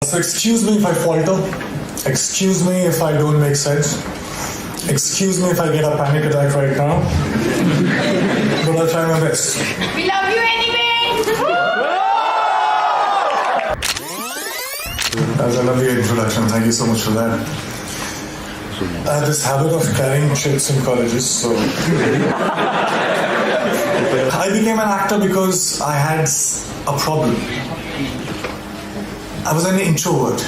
So excuse me if I falter, excuse me if I don't make sense, excuse me if I get a panic attack right now, but I'll try my best. We love you anyway! That's a lovely introduction, thank you so much for that. I had this habit of carrying chits in colleges, so I became an actor because I had a problem. I was an introvert.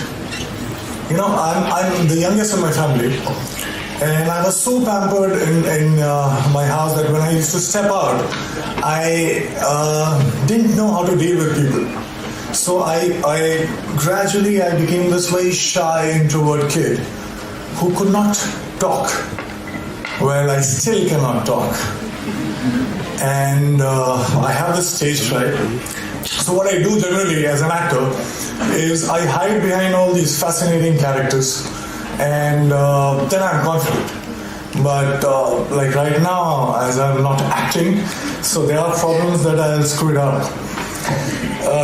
You know, I'm the youngest in my family, and I was so pampered in my house that when I used to step out, I didn't know how to deal with people. So I gradually became this very shy introvert kid who could not talk. Well, I still cannot talk, and I have this stage fright. So what I do generally as an actor is I hide behind all these fascinating characters, and then I'm confident. But like right now, as I'm not acting, so there are problems that I'll screw it up.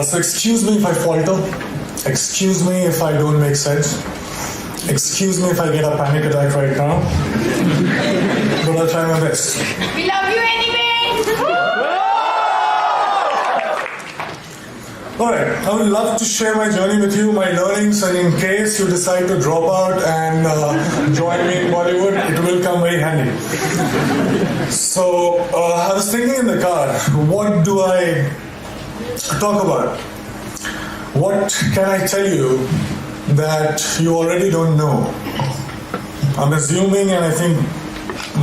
So excuse me if I falter, excuse me if I don't make sense, excuse me if I get a panic attack right now, but I'll try my best. We love you anyway! Alright, I would love to share my journey with you, my learnings, and in case you decide to drop out and join me in Bollywood, it will come very handy. So, I was thinking in the car, what do I talk about? What can I tell you that you already don't know? I'm assuming, and I think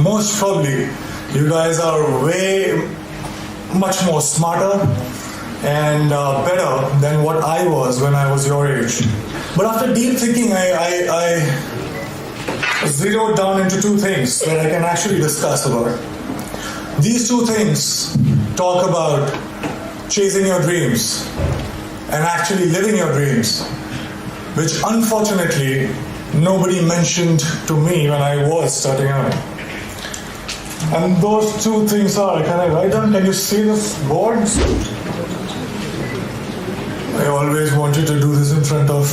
most probably, you guys are way much more smarter and better than what I was when I was your age. But after deep thinking, I zeroed down into two things that I can actually discuss about. These two things talk about chasing your dreams and actually living your dreams, which unfortunately nobody mentioned to me when I was starting out. And those two things are, can I write down? Can you see this board? I always wanted to do this in front of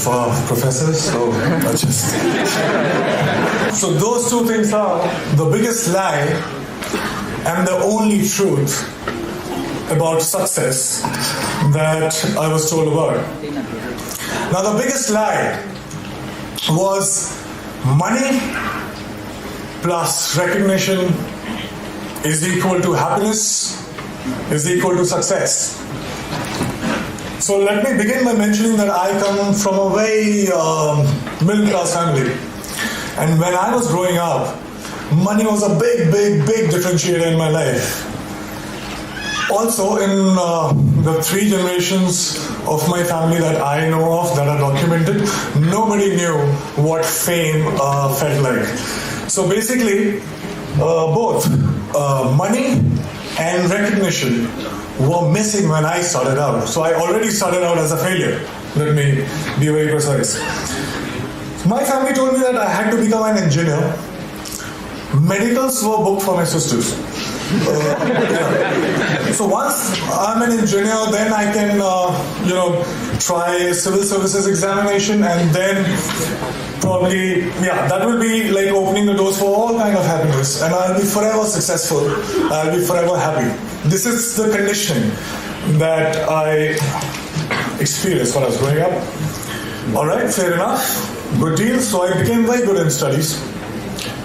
professors, so I just... So those two things are the biggest lie and the only truth about success that I was told about. Now the biggest lie was money plus recognition is equal to happiness, is equal to success. So let me begin by mentioning that I come from a very middle-class family. And when I was growing up, money was a big differentiator in my life. Also, in the three generations of my family that I know of, that are documented, nobody knew what fame felt like. So basically, both money and recognition were missing when I started out. So I already started out as a failure. Let me be very precise. My family told me that I had to become an engineer. Medicals were booked for my sisters. So once I'm an engineer, then I can, try civil services examination, and then probably, that will be like opening the doors for all kind of happiness, and I'll be forever successful. I'll be forever happy. This is the conditioning that I experienced when I was growing up. All right, fair enough, good deal. So I became very good in studies,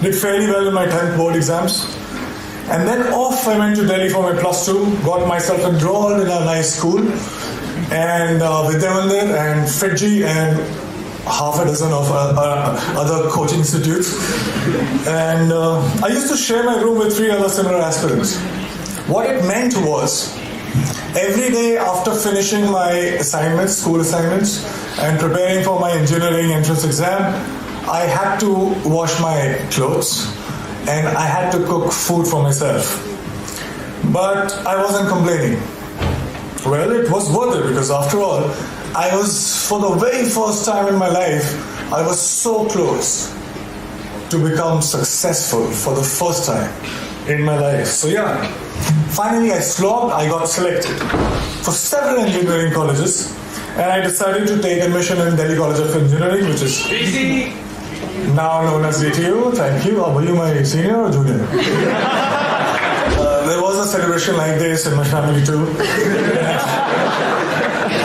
did fairly well in my 10th board exams. And then off I went to Delhi for my +2, got myself enrolled in a nice school, and Vidyamandir and Fiji and half a dozen of other coaching institutes. And I used to share my room with 3 other similar aspirants. What it meant was, every day after finishing my assignments, school assignments, and preparing for my engineering entrance exam, I had to wash my clothes, and I had to cook food for myself. But I wasn't complaining. Well, it was worth it, because after all, I was, for the very first time in my life, I was so close to become successful for the first time in my life. So finally I slogged, I got selected for several engineering colleges, and I decided to take admission in Delhi College of Engineering, which is now known as DTU. Thank you. Were you my senior or junior? There was a celebration like this in my family too.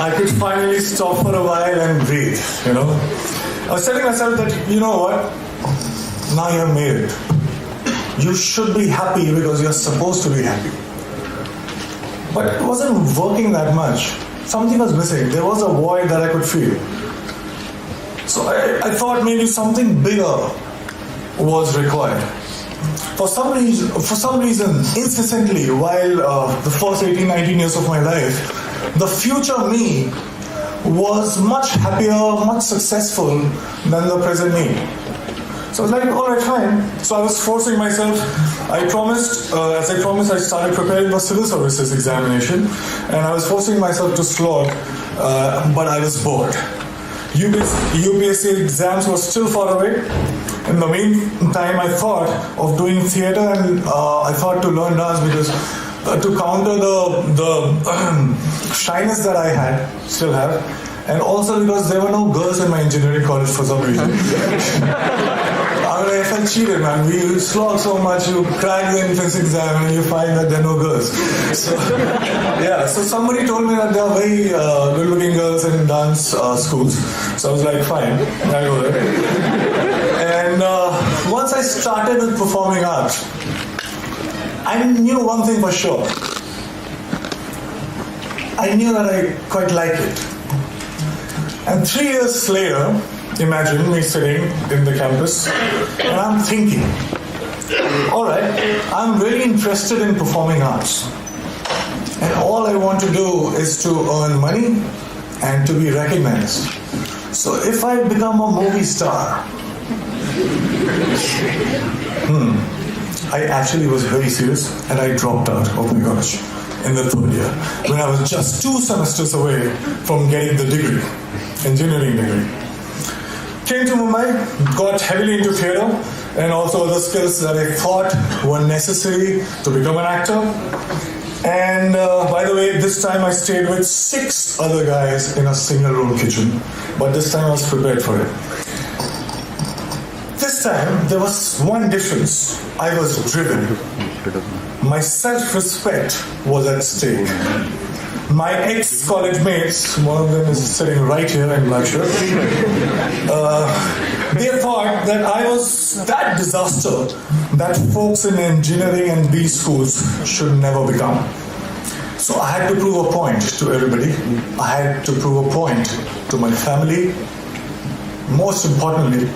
I could finally stop for a while and breathe, I was telling myself that, you know what? Now you're made it. You should be happy because you're supposed to be happy. But it wasn't working that much. Something was missing. There was a void that I could feel. So I thought maybe something bigger was required. For some reason, incessantly, while the first 18, 19 years of my life, the future me was much happier, much successful than the present me. So I was like, all right, fine. So I was forcing myself. As I promised, I started preparing for civil services examination, and I was forcing myself to slog, but I was bored. UPSC exams were still far away. In the meantime, I thought of doing theatre, and I thought to learn dance because to counter the shyness that I still have, and also because there were no girls in my engineering college for some reason. I felt cheated, man. We slog so much, you crack the entrance exam and you find that there are no girls. So somebody told me that there are very good-looking girls in dance schools. So I was like, fine, I'll go there. And once I started with performing arts, I knew one thing for sure. I knew that I quite liked it. And 3 years later, imagine me sitting in the campus and I'm thinking, all right, I'm really interested in performing arts. And all I want to do is to earn money and to be recognized. So if I become a movie star, I actually was very serious and I dropped out of my college in the third year when I was just 2 semesters away from getting the degree, engineering degree. Came to Mumbai, got heavily into theatre and also other skills that I thought were necessary to become an actor. And by the way, this time I stayed with 6 other guys in a single room kitchen, but this time I was prepared for it. This time there was one difference. I was driven. My self-respect was at stake. My ex-college mates, one of them is sitting right here in black shirt, they thought that I was that disaster that folks in engineering and B schools should never become. So I had to prove a point to everybody. I had to prove a point to my family. Most importantly,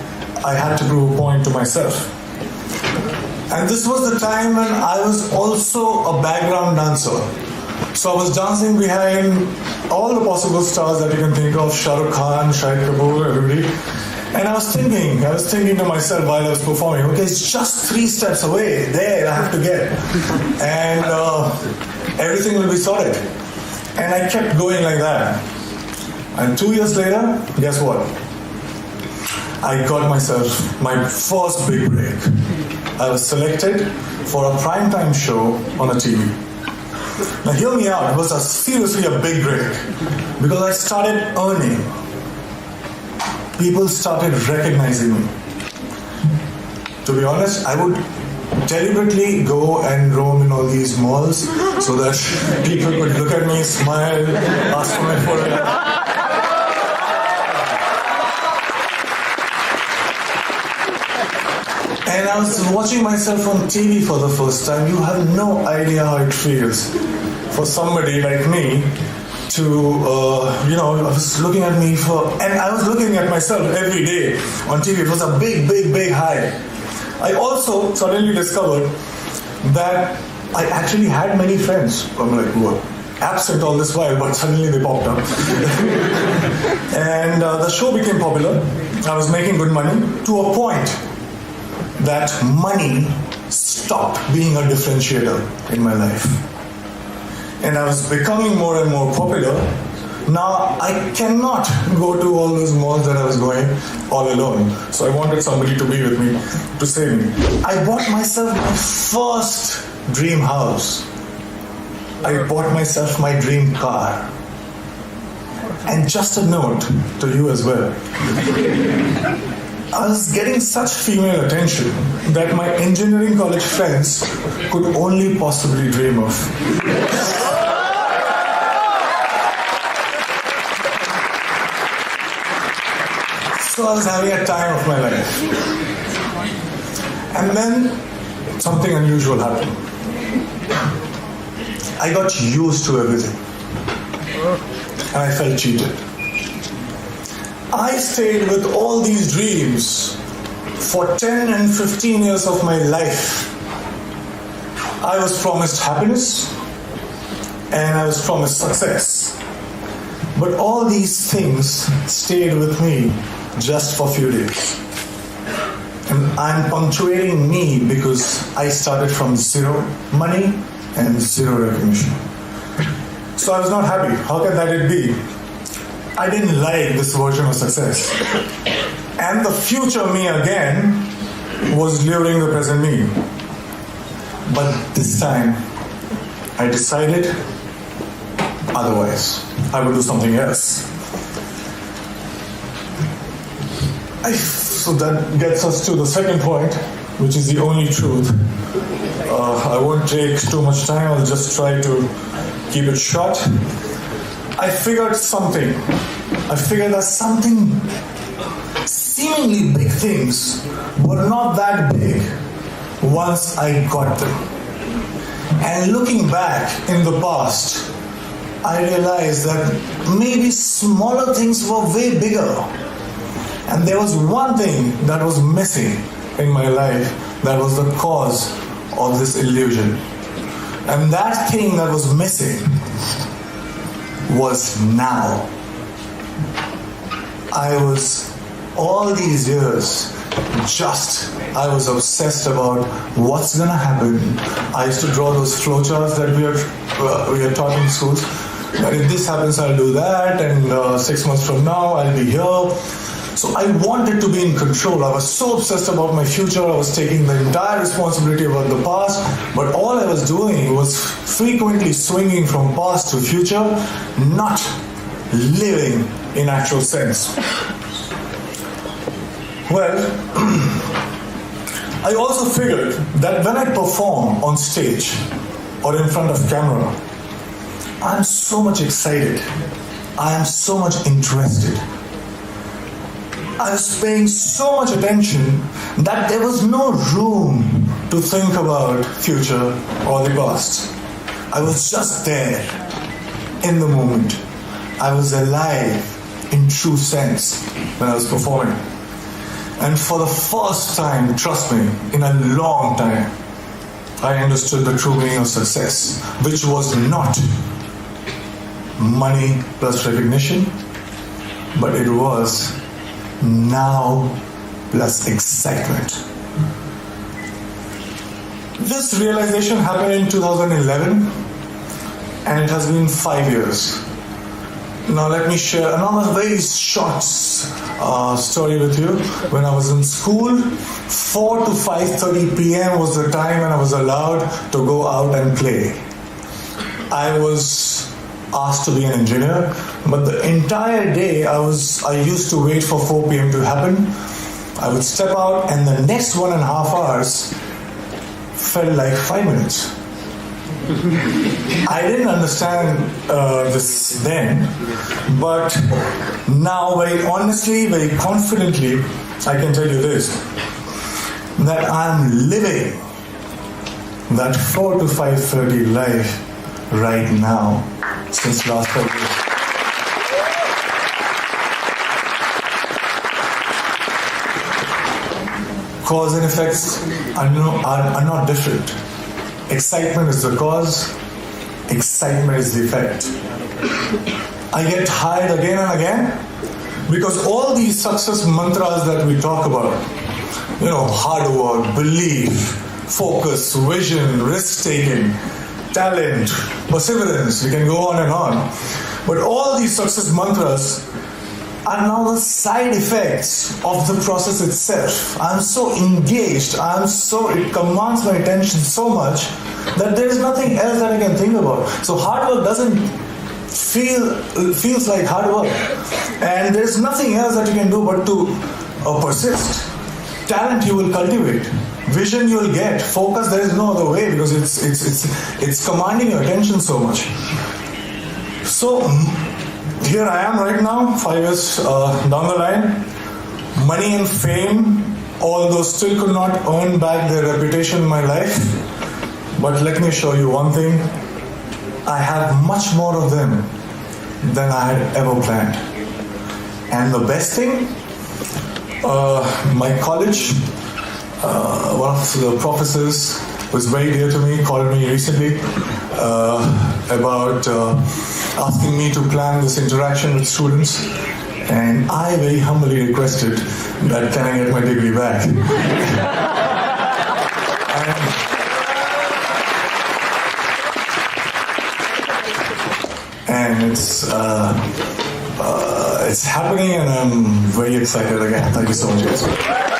I had to prove a point to myself. And this was the time when I was also a background dancer. So I was dancing behind all the possible stars that you can think of, Shah Rukh Khan, Shahid Kapoor, everybody. And I was thinking to myself while I was performing, okay, it's just 3 steps away, there I have to get. And everything will be sorted. And I kept going like that. And 2 years later, guess what? I got myself my first big break. I was selected for a primetime show on a TV. Now hear me out, it was seriously a big break because I started earning. People started recognizing me. To be honest, I would deliberately go and roam in all these malls so that people could look at me, smile, ask for my photograph. And I was watching myself on TV for the first time. You have no idea how it feels for somebody like me to, I was looking at me and I was looking at myself every day on TV. It was a big, big, big high. I also suddenly discovered that I actually had many friends. I'm like, what? Absent all this while, but suddenly they popped up. And the show became popular. I was making good money to a point that money stopped being a differentiator in my life. And I was becoming more and more popular. Now I cannot go to all those malls that I was going all alone. So I wanted somebody to be with me, to save me. I bought myself my first dream house. I bought myself my dream car. And just a note to you as well. I was getting such female attention that my engineering college friends could only possibly dream of. So I was having a time of my life. And then something unusual happened. I got used to everything. And I felt cheated. I stayed with all these dreams for 10 and 15 years of my life. I was promised happiness and I was promised success. But all these things stayed with me just for a few days. And I'm punctuating me because I started from zero money and zero recognition. So I was not happy. How can that be? I didn't like this version of success. And the future me again was luring the present me. But this time, I decided otherwise. I would do something else. So that gets us to the second point, which is the only truth. I won't take too much time. I'll just try to keep it short. I figured something. I figured that something seemingly big things were not that big once I got them. And looking back in the past, I realized that maybe smaller things were way bigger. And there was one thing that was missing in my life that was the cause of this illusion. And that thing that was missing was now. I was, all these years, I was obsessed about what's gonna happen. I used to draw those flowcharts that we are taught in schools. That if this happens, I'll do that, and 6 months from now, I'll be here. So I wanted to be in control. I was so obsessed about my future. I was taking the entire responsibility about the past. But all I was doing was frequently swinging from past to future, not living in actual sense. Well, I also figured that when I perform on stage or in front of camera, I'm so much excited. I am so much interested. I was paying so much attention that there was no room to think about future or the past. I was just there in the moment. I was alive in true sense when I was performing. And for the first time, trust me, in a long time, I understood the true meaning of success, which was not money plus recognition, but it was now plus excitement. This realization happened in 2011 and it has been 5 years. Now let me share another very short story with you. When I was in school, 4 to 5:30 p.m. was the time when I was allowed to go out and play. I was asked to be an engineer, but the entire day I used to wait for 4 p.m. to happen. I would step out and the next 1.5 hours felt like 5 minutes. I didn't understand this then, but now very honestly, very confidently, I can tell you this, that I'm living that 4 to 5:30 life right now since last 5 years. Cause and effects are not different. Excitement is the cause, excitement is the effect. I get tired again and again because all these success mantras that we talk about, hard work, belief, focus, vision, risk-taking, talent, perseverance, we can go on and on. But all these success mantras are now the side effects of the process itself. I'm so engaged, it commands my attention so much that there is nothing else that I can think about. So hard work doesn't feels like hard work, and there's nothing else that you can do but to persist. Talent you will cultivate, vision you will get, focus there is no other way because it's commanding your attention so much. So here I am right now, 5 years down the line. Money and fame, although still could not earn back their reputation in my life. But let me show you one thing. I have much more of them than I had ever planned. And the best thing, my college, one of the professors who is very dear to me called me recently about asking me to plan this interaction with students, and I very humbly requested that can I get my degree back. and it's happening, and I'm very excited again. Thank you so much, guys.